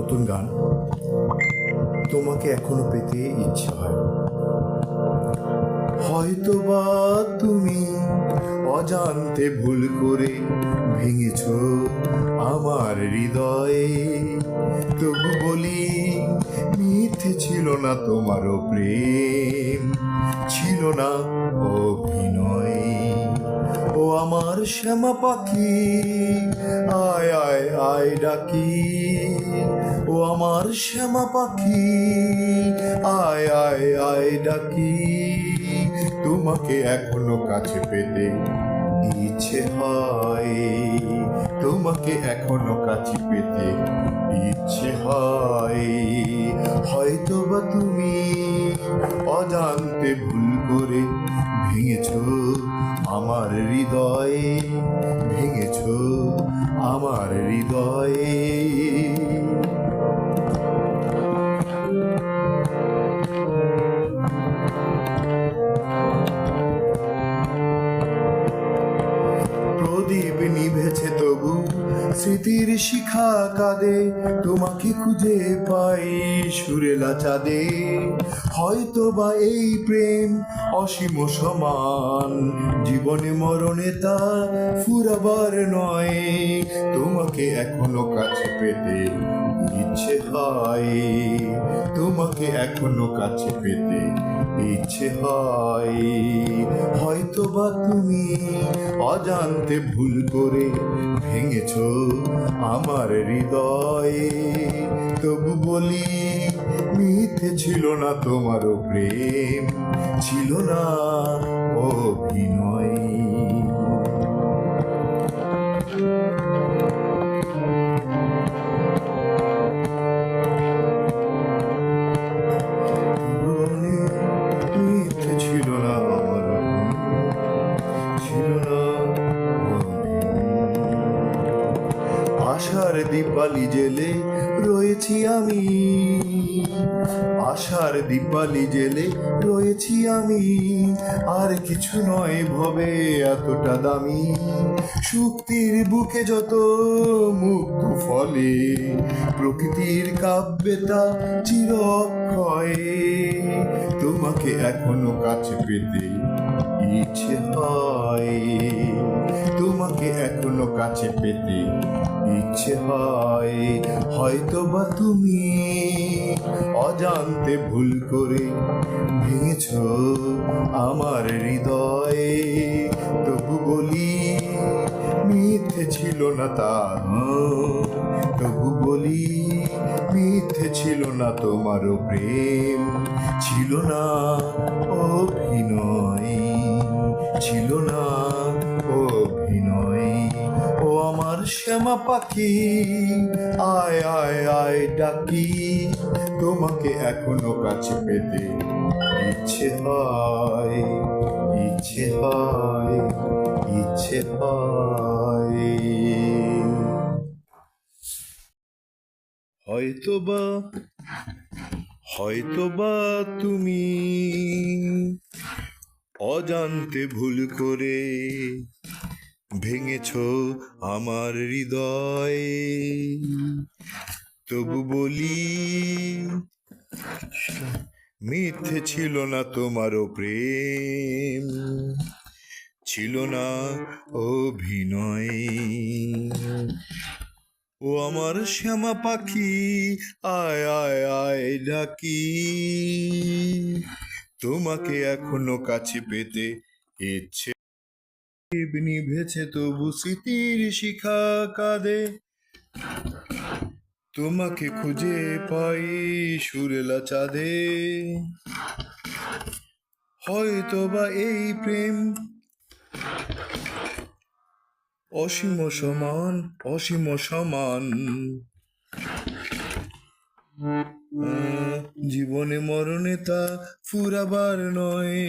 নতুন গান, তোমাকে এখনো পেতে ইচ্ছে হয়। হয়তোবা তুমি অজান্তে ভুল করে ভেঙেছ আমার হৃদয়ে, তবু বলি মিথ্যে ছিল না তোমারও প্রেম, ছিল না অভিনয়। ও আমার শ্যামা পাখি, আয় আয় আয় ডাকি। ও আমার শ্যামা পাখি, আয় আয় আয় ডাকি। তোমাকে এখনো কাছে পেতে ইচ্ছে হয়, তোমাকে এখনো কাছে পেতে ইচ্ছে হয়। হয়তো বা তুমি অজান্তে ভুল করে ভেঙেছ আমার হৃদয়ে, ভেঙেছ আমার হৃদয়ে। প্রদীপ নিভেছে তবু স্মৃতির শিখা কাঁদে, তোমাকে খুঁজে পাই সুরেলা চাঁদে। হয়তো বা এই প্রেম অসীম সমান, জীবনে মরণে তা ফুরাবার নয়। তোমাকে এখনো কাছে পেতে ইচ্ছে হয়, তোমাকে এখনো কাছে পেতে ইচ্ছে হয়। হয়তো বা তুমি অজান্তে ভুল করে ভেঙেছ আমার হৃদয়ে, তবু বলি মিথ্যে ছিল না তোমারও প্রেম, ছিল না অভিনয়। মিথ্যে ছিল না আমার, ছিল না আশার দীপালি জেলে রয়েছি আমি, আশার দীপালি জেলে রয়েছি আমি। আর কিছু নয় ভবে এতটা দামি, শক্তির বুকে যত মুক্ত ফলে, প্রকৃতির কাব্যে তা চির অক্ষয়। তোমাকে এখনো কাছে পেতে ইচ্ছে হয়, তোমাকে এখনো কাছে পেতে ইচ্ছে হয়। হয়তো বা তুমি অজান্তে ভুল করে ভেঙেছ আমার হৃদয়ে, তবু বলি মিথ্যে ছিল না তা, তবু বলি মিথ্যে ছিল না তোমারও প্রেম, ছিল না অভিনয়, ছিল না অভিনয়। ও আমার শ্যামা পাখি, আয় আয় আয় ডাকি। তোমাকে এখনো কাছে পেতে ইচ্ছে হয়, ইচ্ছে হয়, ইচ্ছে হয়। হয়তোবা, হয়তোবা তুমি অজান্তে ভুল করে ভেঙেছ আমার হৃদয়, তবু বলি মিথ্যে ছিল না তোমারও প্রেম, ছিল না অভিনয়। ও আমার শ্যামা পাখি, আয় আয় আয় ডাকি। তোমাকে এখনো কাছে পেতে ইচ্ছে, নিভেছে তবু স্মৃতির শিখা কাঁদে, তোমাকে খুঁজে পাই সুরেলা চাঁদে। হয়তো বা এই প্রেম অসীম সমান, অসীম সমান, জীবনে মরণে তা ফুরাবার নয়।